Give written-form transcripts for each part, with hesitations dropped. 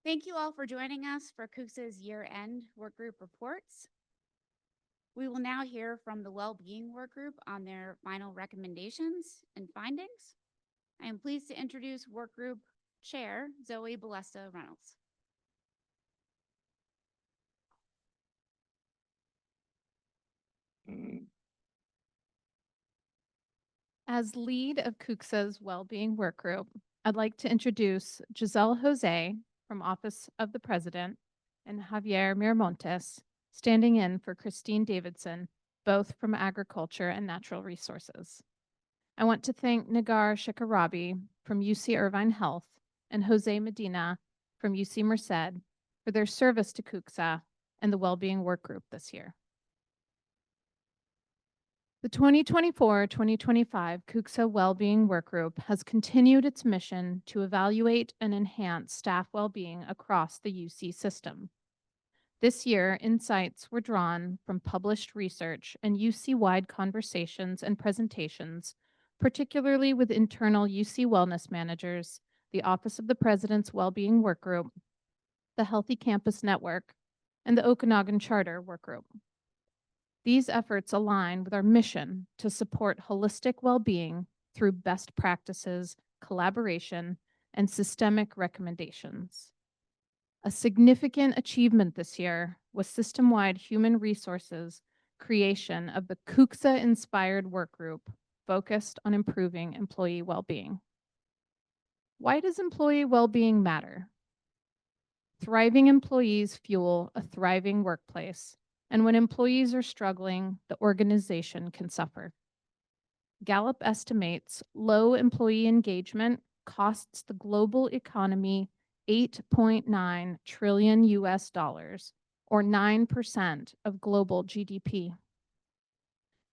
Thank you all for joining us for CUCSA's year-end workgroup reports. We will now hear from the Wellbeing Workgroup on their final recommendations and findings. I am pleased to introduce Workgroup Chair Zoé Bolesta-Reynolds. As lead of CUCSA's Wellbeing Workgroup, I'd like to introduce Giselle from Office of the President and Javier Miramontes, standing in for Christine Davidson, both from Agriculture and Natural Resources. I want to thank Nagar Shekarabi from UC Irvine Health and Jose Medina from UC Merced for their service to CUCSA and the Wellbeing Workgroup this year. The 2024-2025 CUCSA Wellbeing Workgroup has continued its mission to evaluate and enhance staff well-being across the UC system. This year, insights were drawn from published research and UC-wide conversations and presentations, particularly with internal UC wellness managers, the Office of the President's Wellbeing Workgroup, the Healthy Campus Network, and the Okanagan Charter Workgroup. These efforts align with our mission to support holistic well-being through best practices, collaboration, and systemic recommendations. A significant achievement this year was system-wide human resources creation of the CUCSA-inspired workgroup focused on improving employee well-being. Why does employee well-being matter? Thriving employees fuel a thriving workplace. And when employees are struggling, the organization can suffer. Gallup estimates low employee engagement costs the global economy $8.9 trillion US, or 9% of global GDP.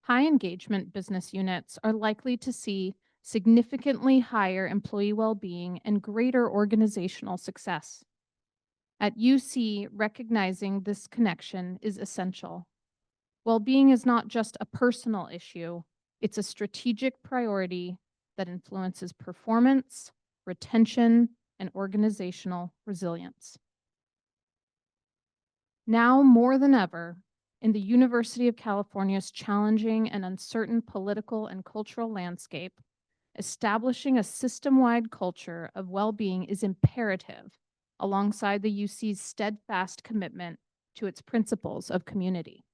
High engagement business units are likely to see significantly higher employee well-being and greater organizational success. At UC, recognizing this connection is essential. Well-being is not just a personal issue, it's a strategic priority that influences performance, retention, and organizational resilience. Now more than ever, in the University of California's challenging and uncertain political and cultural landscape, establishing a system-wide culture of well-being is imperative alongside the UC's steadfast commitment to its principles of community.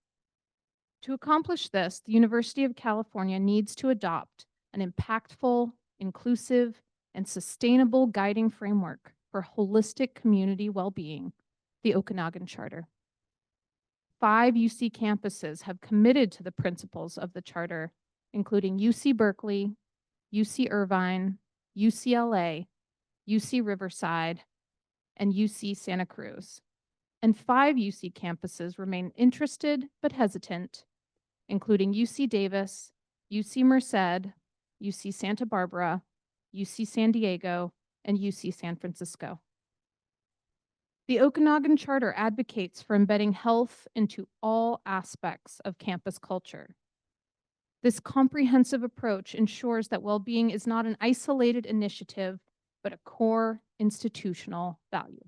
To accomplish this, the University of California needs to adopt an impactful, inclusive, and sustainable guiding framework for holistic community well-being, the Okanagan Charter. 5 UC campuses have committed to the principles of the Charter, including UC Berkeley, UC Irvine, UCLA, UC Riverside, and UC Santa Cruz. And 5 UC campuses remain interested but hesitant, including UC Davis, UC Merced, UC Santa Barbara, UC San Diego, and UC San Francisco. The Okanagan Charter advocates for embedding health into all aspects of campus culture. This comprehensive approach ensures that well-being is not an isolated initiative, but a core institutional value.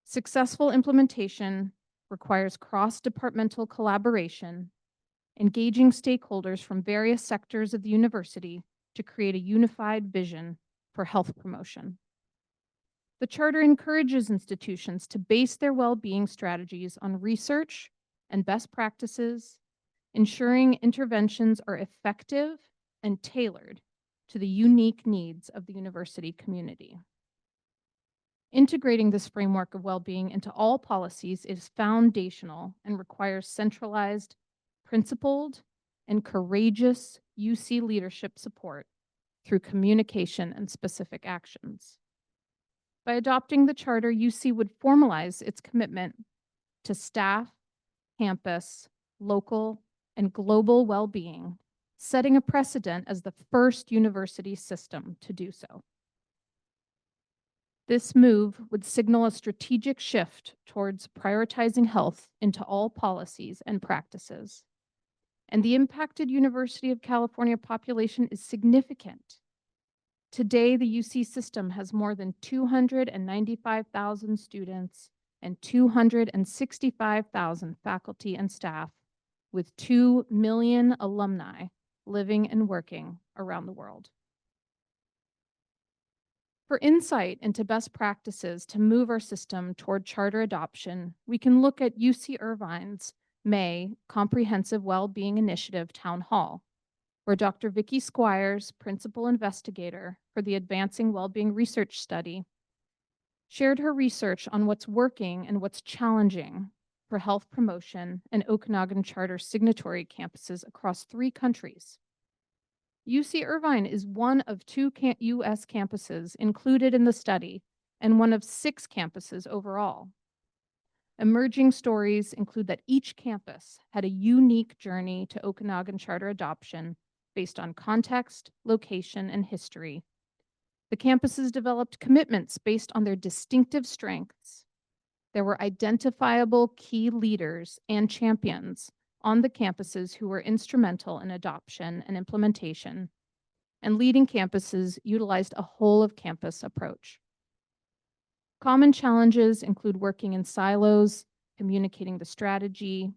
Successful implementation requires cross-departmental collaboration, engaging stakeholders from various sectors of the university to create a unified vision for health promotion. The Charter encourages institutions to base their well-being strategies on research and best practices, ensuring interventions are effective and tailored to the unique needs of the university community. Integrating this framework of well-being into all policies is foundational and requires centralized, principled, and courageous UC leadership support through communication and specific actions. By adopting the Charter, UC would formalize its commitment to staff, campus, local, and global well-being, setting a precedent as the first university system to do so. This move would signal a strategic shift towards prioritizing health into all policies and practices. And the impacted University of California population is significant. Today, the UC system has more than 295,000 students and 265,000 faculty and staff, with 2 million alumni living and working around the world. For insight into best practices to move our system toward charter adoption, we can look at UC Irvine's May Comprehensive Wellbeing Initiative Town Hall, where Dr. Vicki Squires, principal investigator for the Advancing Wellbeing Research Study, shared her research on what's working and what's challenging for health promotion and Okanagan Charter signatory campuses across 3 countries. UC Irvine is one of 2 U.S. campuses included in the study and one of 6 campuses overall. Emerging stories include that each campus had a unique journey to Okanagan Charter adoption based on context, location, and history. The campuses developed commitments based on their distinctive strengths. There were identifiable key leaders and champions on the campuses who were instrumental in adoption and implementation, and leading campuses utilized a whole-of-campus approach. Common challenges include working in silos, communicating the strategy,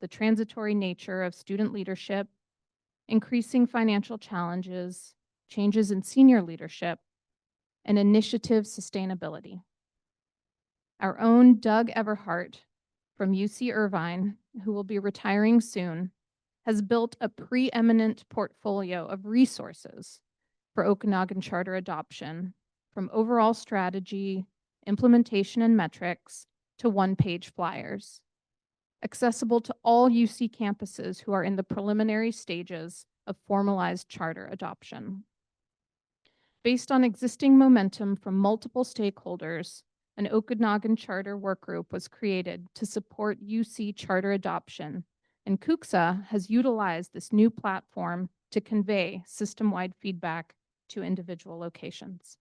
the transitory nature of student leadership, increasing financial challenges, changes in senior leadership, and initiative sustainability. Our own Doug Everhart from UC Irvine, who will be retiring soon, has built a preeminent portfolio of resources for Okanagan Charter adoption, from overall strategy, implementation, and metrics to one-page flyers, accessible to all UC campuses who are in the preliminary stages of formalized charter adoption. Based on existing momentum from multiple stakeholders, an Okanagan Charter Workgroup was created to support UC charter adoption, and CUCSA has utilized this new platform to convey system-wide feedback to individual locations.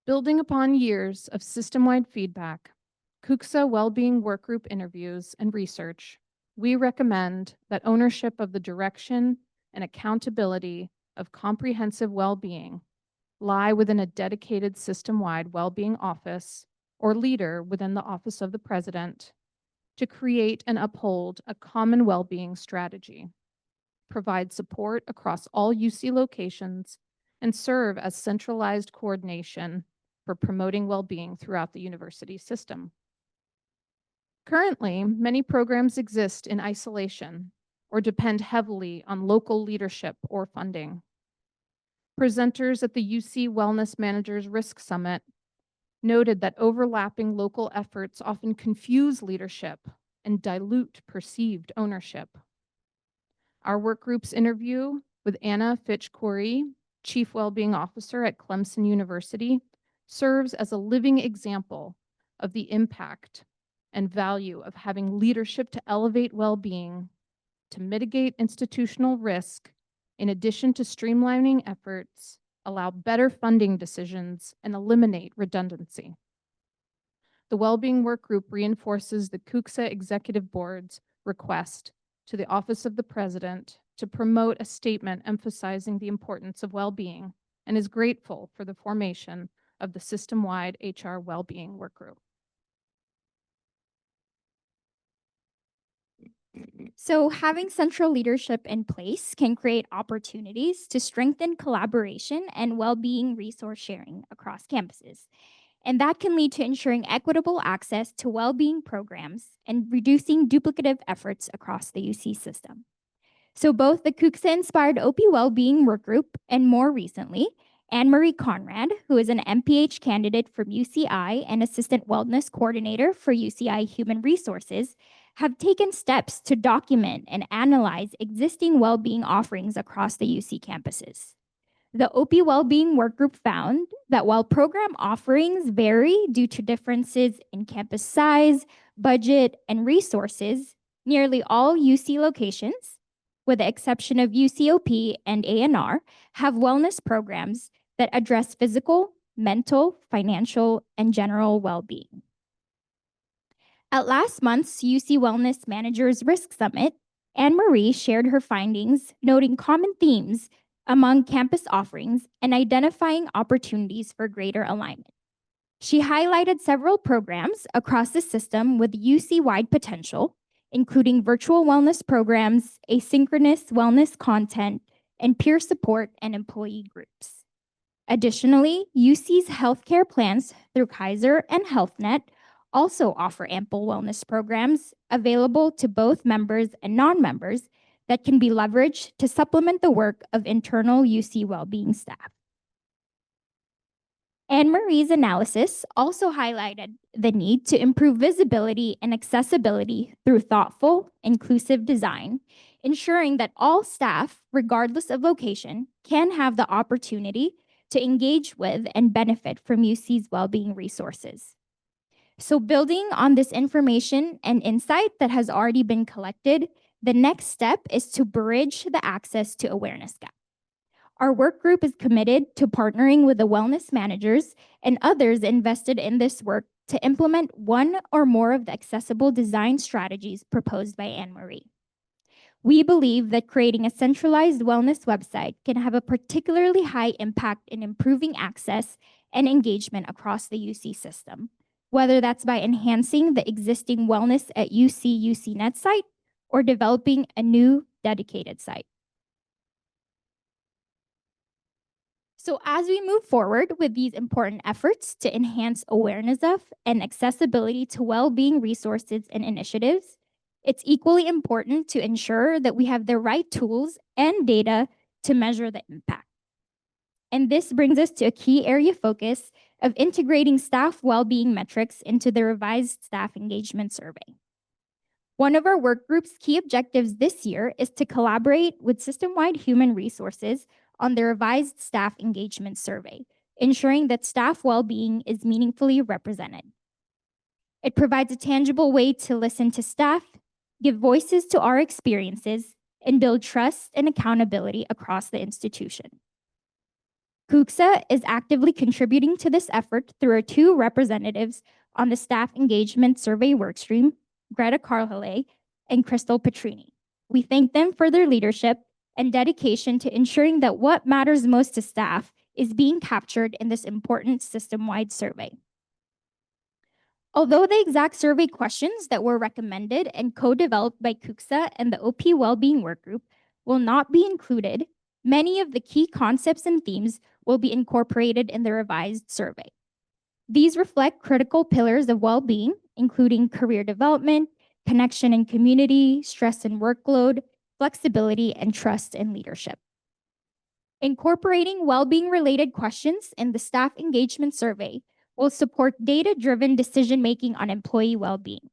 Building upon years of system-wide feedback, CUCSA Wellbeing Workgroup interviews and research, we recommend that ownership of the direction and accountability of comprehensive well-being lie within a dedicated system-wide well-being office or leader within the Office of the President to create and uphold a common well-being strategy, provide support across all UC locations, and serve as centralized coordination for promoting well-being throughout the university system. Currently, many programs exist in isolation or depend heavily on local leadership or funding. Presenters at the UC Wellness Managers Risk Summit noted that overlapping local efforts often confuse leadership and dilute perceived ownership. Our work group's interview with Anna Fitch-Corey, Chief Wellbeing Officer at Clemson University, serves as a living example of the impact and value of having leadership to elevate well-being, to mitigate institutional risk, in addition to streamlining efforts, allow better funding decisions, and eliminate redundancy. The Wellbeing Workgroup reinforces the CUCSA Executive Board's request to the Office of the President to promote a statement emphasizing the importance of well-being and is grateful for the formation of the system-wide HR Wellbeing Workgroup. So having central leadership in place can create opportunities to strengthen collaboration and well-being resource sharing across campuses. And that can lead to ensuring equitable access to well-being programs and reducing duplicative efforts across the UC system. So both the CUCSA-inspired OP Wellbeing Workgroup and more recently, Anne-Marie Conrad, who is an MPH candidate from UCI and Assistant Wellness Coordinator for UCI Human Resources, have taken steps to document and analyze existing well-being offerings across the UC campuses. The OP Wellbeing Workgroup found that while program offerings vary due to differences in campus size, budget, and resources, nearly all UC locations, with the exception of UCOP and ANR, have wellness programs that address physical, mental, financial, and general well-being. At last month's UC Wellness Managers Risk Summit, Anne-Marie shared her findings, noting common themes among campus offerings and identifying opportunities for greater alignment. She highlighted several programs across the system with UC-wide potential, including virtual wellness programs, asynchronous wellness content, and peer support and employee groups. Additionally, UC's healthcare plans through Kaiser and HealthNet also offer ample wellness programs available to both members and non-members that can be leveraged to supplement the work of internal UC well-being staff. Anne Marie's analysis also highlighted the need to improve visibility and accessibility through thoughtful, inclusive design, ensuring that all staff, regardless of location, can have the opportunity to engage with and benefit from UC's well-being resources. So building on this information and insight that has already been collected, the next step is to bridge the access to awareness gap. Our work group is committed to partnering with the wellness managers and others invested in this work to implement one or more of the accessible design strategies proposed by Anne Marie. We believe that creating a centralized wellness website can have a particularly high impact in improving access and engagement across the UC system, whether that's by enhancing the existing Wellness at UCNet site or developing a new dedicated site. So as we move forward with these important efforts to enhance awareness of and accessibility to well-being resources and initiatives, it's equally important to ensure that we have the right tools and data to measure the impact. And this brings us to a key area of focus of integrating staff well-being metrics into the revised staff engagement survey. One of our work group's key objectives this year is to collaborate with system-wide human resources on the revised staff engagement survey, ensuring that staff well-being is meaningfully represented. It provides a tangible way to listen to staff, give voices to our experiences, and build trust and accountability across the institution. CUCSA is actively contributing to this effort through our two representatives on the staff engagement survey workstream, Greta Carlhale and Crystal Petrini. We thank them for their leadership and dedication to ensuring that what matters most to staff is being captured in this important system-wide survey. Although the exact survey questions that were recommended and co-developed by CUCSA and the OP Wellbeing Workgroup will not be included, many of the key concepts and themes will be incorporated in the revised survey. These reflect critical pillars of well-being, including career development, connection and community, stress and workload, flexibility, and trust and leadership. Incorporating well-being related questions in the staff engagement survey will support data-driven decision-making on employee well-being.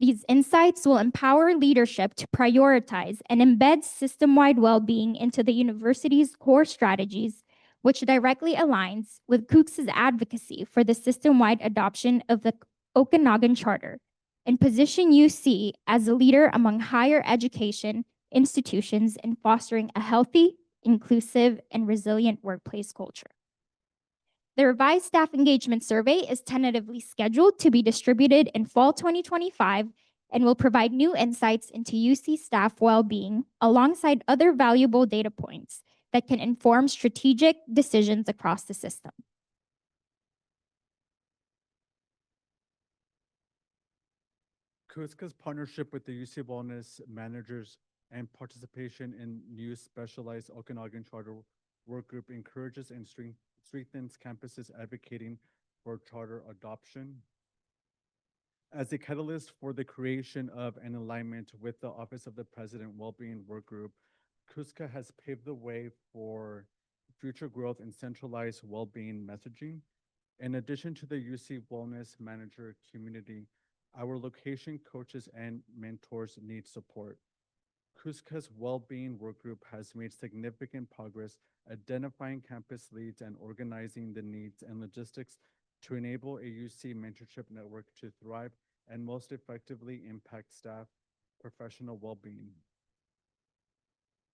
These insights will empower leadership to prioritize and embed system-wide well-being into the university's core strategies, which directly aligns with CUCSA's advocacy for the system-wide adoption of the Okanagan Charter and position UC as a leader among higher education institutions in fostering a healthy, inclusive, and resilient workplace culture. The revised staff engagement survey is tentatively scheduled to be distributed in fall 2025 and will provide new insights into UC staff well-being alongside other valuable data points that can inform strategic decisions across the system. CUCSA's partnership with the UC Wellness managers and participation in new specialized Okanagan Charter Workgroup encourages and strengthens campuses advocating for charter adoption. As a catalyst for the creation of an alignment with the Office of the President Wellbeing Workgroup, CUCSA has paved the way for future growth in centralized well-being messaging. In addition to the UC Wellness Manager community, our location coaches and mentors need support. CUCSA's Wellbeing Workgroup has made significant progress identifying campus leads and organizing the needs and logistics to enable a UC mentorship network to thrive and most effectively impact staff professional well-being.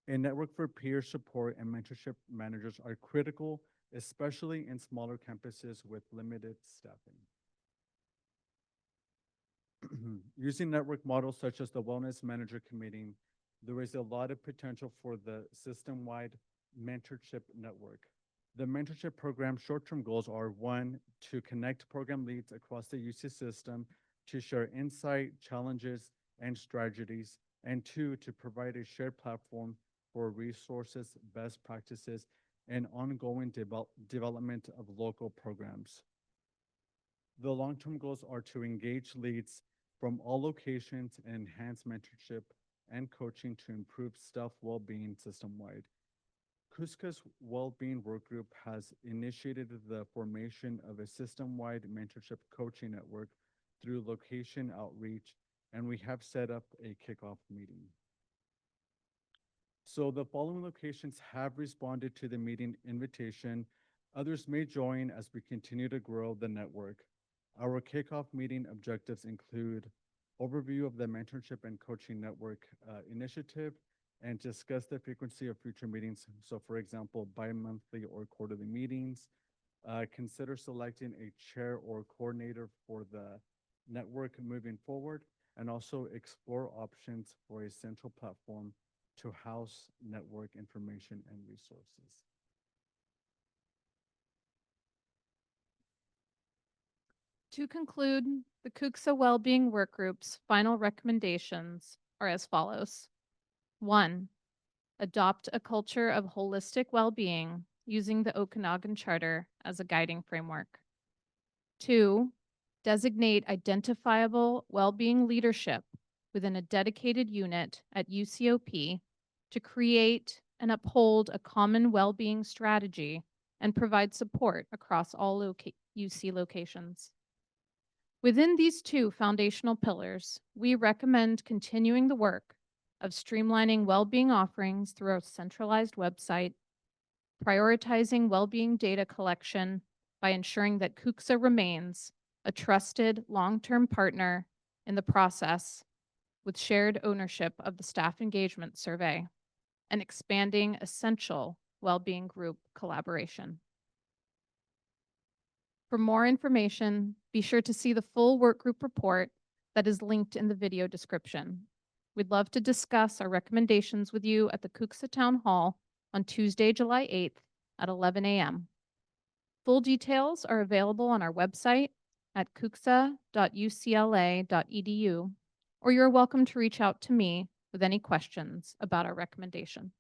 A network for peer support and mentorship managers are critical, especially in smaller campuses with limited staffing. Using network models such as the Wellness Manager Committee, there is a lot of potential for the system-wide mentorship network. The mentorship program short-term goals are: one, to connect program leads across the UC system to share insight, challenges, and strategies, and two, to provide a shared platform for resources, best practices, and ongoing development of local programs. The long-term goals are to engage leads from all locations and enhance mentorship and coaching to improve staff well-being system-wide. CUCSA's Wellbeing Workgroup has initiated the formation of a system-wide mentorship coaching network through location outreach, and we have set up a kickoff meeting. So the following locations have responded to the meeting invitation. Others may join as we continue to grow the network. Our kickoff meeting objectives include overview of the mentorship and coaching network initiative, and discuss the frequency of future meetings. So for example, bi-monthly or quarterly meetings. Consider selecting a chair or coordinator for the network moving forward, and also explore options for a central platform to house network information and resources. To conclude, the CUCSA Wellbeing Workgroup's final recommendations are as follows. 1. Adopt a culture of holistic well-being using the Okanagan Charter as a guiding framework. 2. Designate identifiable well-being leadership within a dedicated unit at UCOP to create and uphold a common well-being strategy and provide support across all UC locations. Within these two foundational pillars, we recommend continuing the work of streamlining well-being offerings through a centralized website, prioritizing well-being data collection by ensuring that CUCSA remains a trusted long-term partner in the process with shared ownership of the staff engagement survey, and expanding essential well-being group collaboration. For more information, be sure to see the full workgroup report that is linked in the video description. We'd love to discuss our recommendations with you at the CUCSA Town Hall on Tuesday, July 8th at 11 a.m. Full details are available on our website at cucsa.ucla.edu, or you're welcome to reach out to me with any questions about our recommendations.